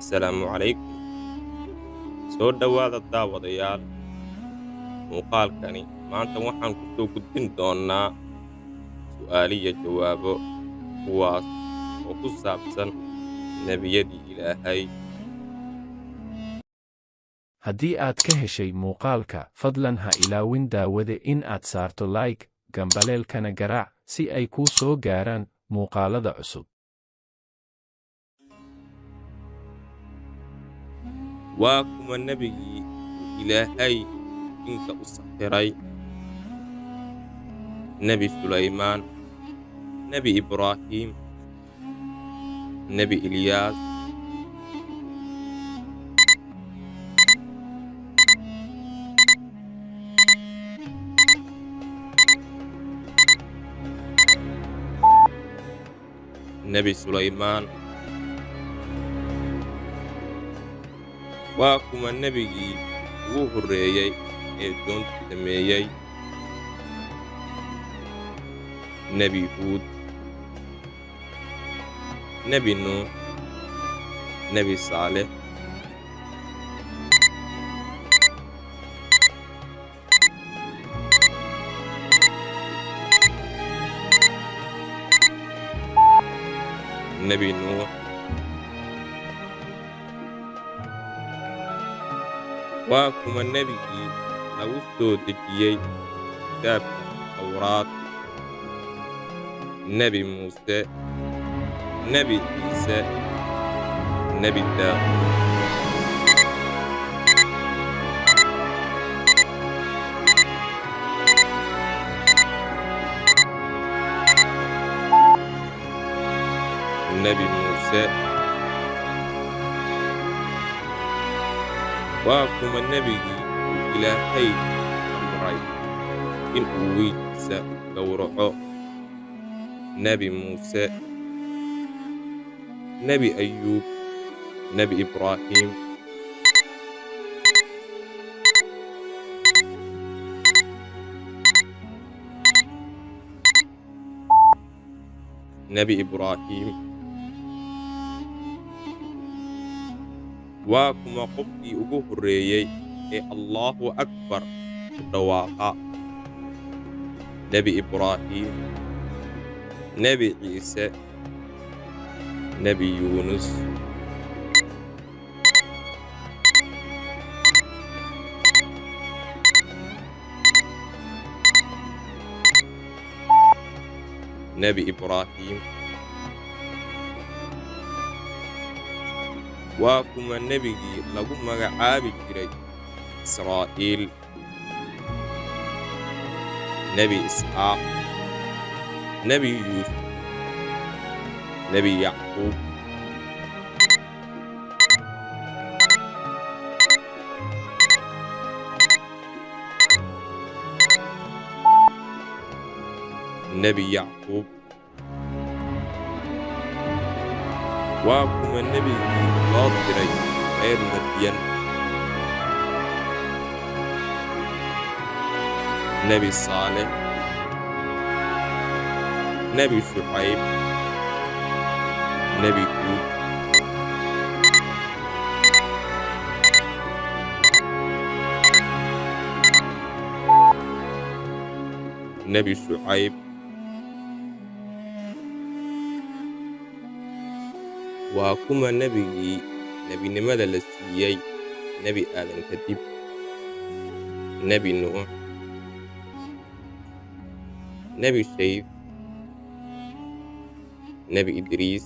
Asalaamu calaykum. Soo dhowaada daawadayaal muuqaalkani. Maanta waxaan ku soo gudbin doonnaa su'aaliyo jawaabo kuwaas oo ku saabsan nebiyadii Ilaahay. Haddii aad ka heshay muuqaalka, fadlan ha ilaawin daawade in aad saarto like, gambaleelkana garaac si ay kuu soo gaaraan muuqaalada cusub. Waa kuma nebigii Ilaahay inka u sakhiray? Nebi Sulaymaan, Nebi Ibraahiim, Nebi Ilyaas, Nebi Sulaymaan. Waa kuma nebigii ugu horreeyey ee doonta sameeyey? Nebi Huud, Nebi Nuux, Nebi Saalix, Nebi Nuux. Waa kuma nebigii lagu soo dejiyey kitaabka Tawraad? Nebi Muuse, Nebi Ciise, Nebi Daa'uud. Nebi Muuse. Waa kuma nebigii Ilaahay amray in uu wiilkiisa gowraco? Nebi Muuse, Nebi Ayuub, Nebi Ibraahiim. Nebi Ibraahiim. Waa kuma qofkii ugu horreeyey ee Allaahu Akbar ku dhawaaqa? Nebi Ibraahiim, Nebi Ciise, Nebi Yuunus. Nebi Ibraahiim. Waa kuma nebigii lagu magacaabi jiray Israa'iil? Nebi Isxaaq, Nebi Yuusuf, Nebi Yacquub. Nebi Yacquub. Waa kuma nebigii loo diray reer Madyan? Nebi Saalix, Nebi Shucayb, Nebi Huud. Nebi Shucayb. Waa kuma nebigii nebinimada la siiyey Nebi Aadan kadib? Nebi Nuux, Nebi Shayf, Nebi Idriis,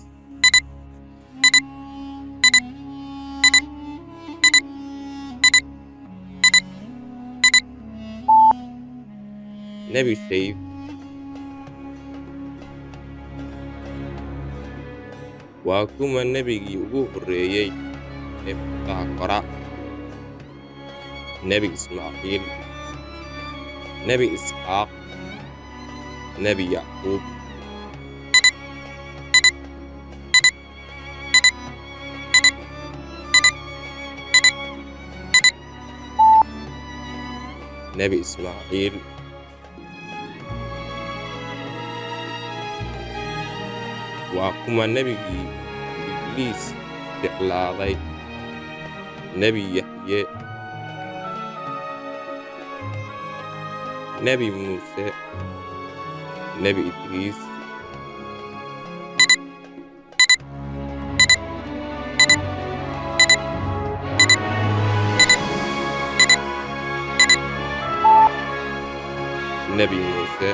Nebi Shayf. Waa kuma nebigii ugu horreeyey ee fardaha kora? Nebi Ismaaciil, Nebi Isxaaq, Nebi Yacquub. Nebi Ismaaciil. Waa kuma nebigii Ibliis jeclaaday nebi yaxye nebi muuse nebi idriis nebi muuse